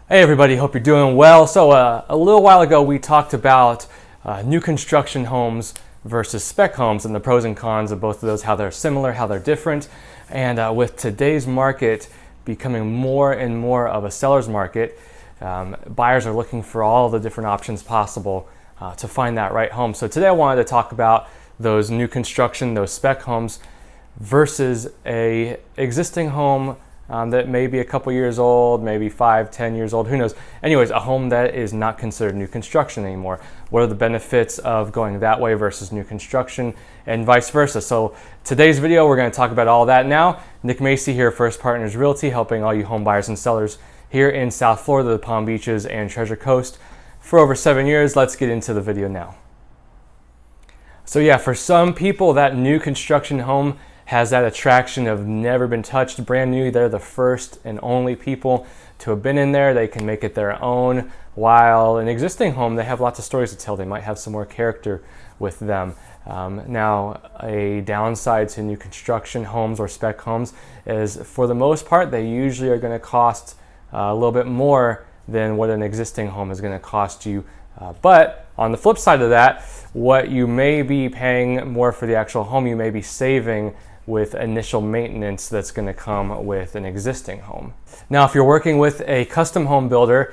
Hey everybody, hope you're doing well. So a little while ago we talked about new construction homes versus spec homes and the pros and cons of both of those, how they're similar, how they're different. And with today's market becoming more and more of a seller's market, buyers are looking for all the different options possible to find that right home. So today I wanted to talk about those new construction, those spec homes versus a existing home that may be a couple years old, maybe 5-10 years old, who knows. Anyways, a home that is not considered new construction anymore. What are the benefits of going that way versus new construction, and vice versa? So today's video, we're going to talk about all that now. Nick Macy here, First Partners Realty, helping all you home buyers and sellers here in South Florida, the Palm Beaches and Treasure Coast for over 7 years. Let's get into the video now. So yeah, for some people, that new construction home has that attraction of never been touched, brand new. They're the first and only people to have been in there. They can make it their own. While an existing home, they have lots of stories to tell. They might have some more character with them. Now, a downside to new construction homes or spec homes is, for the most part, they usually are going to cost a little bit more than what an existing home is going to cost you. But on the flip side of that, what you may be paying more for the actual home, you may be saving with initial maintenance that's going to come with an existing home. Now, if you're working with a custom home builder,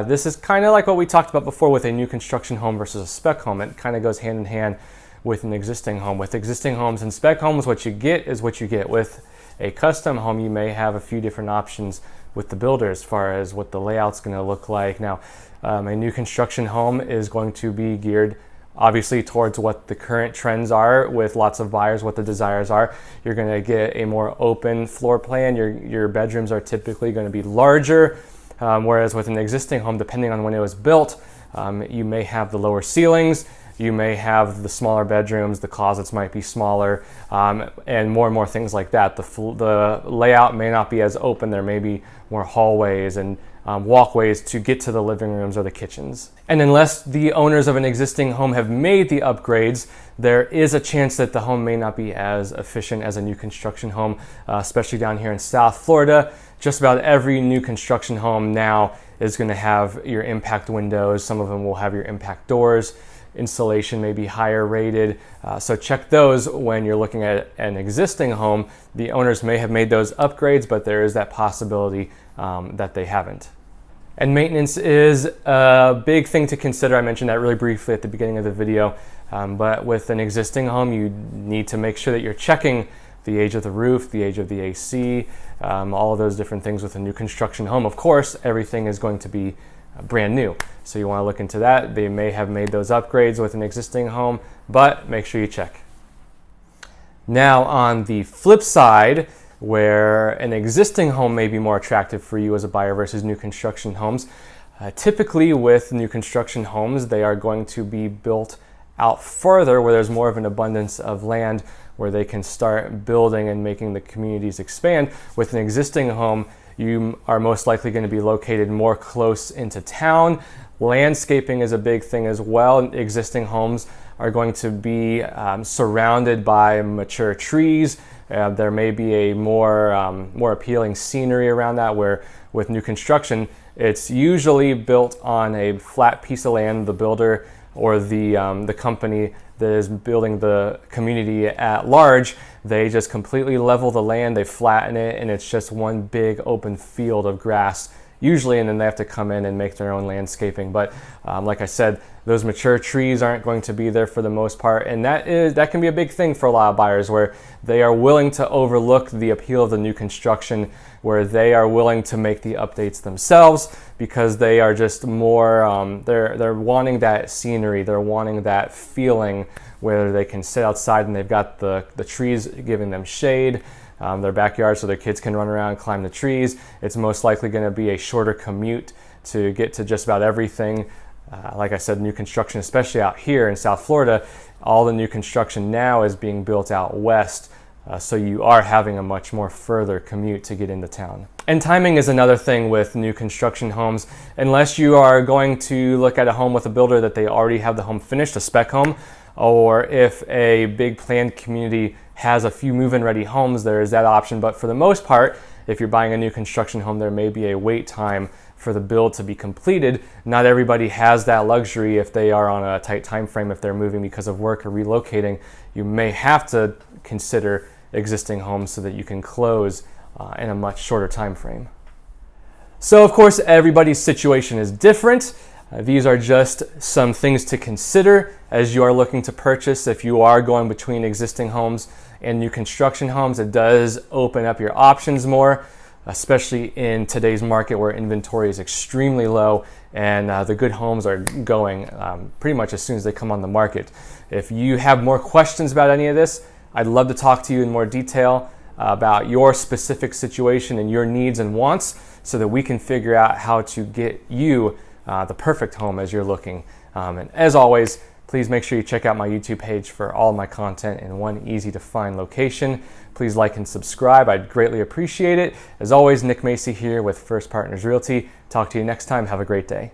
this is kind of like what we talked about before with a new construction home versus a spec home. It kind of goes hand in hand with an existing home. With existing homes and spec homes, what you get is what you get. With a custom home, you may have a few different options with the builder as far as what the layout's going to look like. Now, a new construction home is going to be geared obviously towards what the current trends are with lots of buyers, what the desires are. You're going to get a more open floor plan. Your bedrooms are typically going to be larger, whereas with an existing home, depending on when it was built, you may have the lower ceilings, you may have the smaller bedrooms, the closets might be smaller, and more things like that. The layout may not be as open. There may be more hallways and walkways to get to the living rooms or the kitchens. And unless the owners of an existing home have made the upgrades, there is a chance that the home may not be as efficient as a new construction home, especially down here in South Florida. Just about every new construction home now is going to have your impact windows. Some of them will have your impact doors. Insulation may be higher rated, so check those when you're looking at an existing home. The owners may have made those upgrades, but there is that possibility that they haven't. And maintenance is a big thing to consider. I mentioned that really briefly at the beginning of the video, but with an existing home, you need to make sure that you're checking the age of the roof, the age of the AC, all of those different things. With a new construction home, of course, everything is going to be brand new. So you want to look into that. They may have made those upgrades with an existing home, but make sure you check. Now, on the flip side, where an existing home may be more attractive for you as a buyer versus new construction homes, typically with new construction homes, they are going to be built out further where there's more of an abundance of land where they can start building and making the communities expand. With an existing home, you are most likely going to be located more close into town. Landscaping is a big thing as well. Existing homes are going to be surrounded by mature trees. There may be a more appealing scenery around that, where with new construction, it's usually built on a flat piece of land. The builder or the company that is building the community at large, they just completely level the land, they flatten it, and it's just one big open field of grass usually, and then they have to come in and make their own landscaping. But like I said, those mature trees aren't going to be there for the most part, and that can be a big thing for a lot of buyers, where they are willing to overlook the appeal of the new construction, where they are willing to make the updates themselves because they are just more they're wanting that scenery, they're wanting that feeling where they can sit outside and they've got the trees giving them shade, their backyard, so their kids can run around, climb the trees. It's most likely going to be a shorter commute to get to just about everything. Like I said, new construction, especially out here in South Florida, all the new construction now is being built out west, so you are having a much more further commute to get into town. And timing is another thing with new construction homes. Unless you are going to look at a home with a builder that they already have the home finished, a spec home, or if a big planned community has a few move-in ready homes, there is that option. But for the most part, if you're buying a new construction home, there may be a wait time for the build to be completed. Not everybody has that luxury if they are on a tight time frame, if they're moving because of work or relocating. You may have to consider existing homes so that you can close in a much shorter time frame. So of course, everybody's situation is different. These are just some things to consider as you are looking to purchase. If you are going between existing homes and new construction homes, it does open up your options more, especially in today's market where inventory is extremely low and the good homes are going pretty much as soon as they come on the market. If you have more questions about any of this, I'd love to talk to you in more detail about your specific situation and your needs and wants so that we can figure out how to get you the perfect home as you're looking. And as always, please make sure you check out my YouTube page for all of my content in one easy to find location. Please like and subscribe. I'd greatly appreciate it. As always, Nick Macy here with First Partners Realty. Talk to you next time. Have a great day.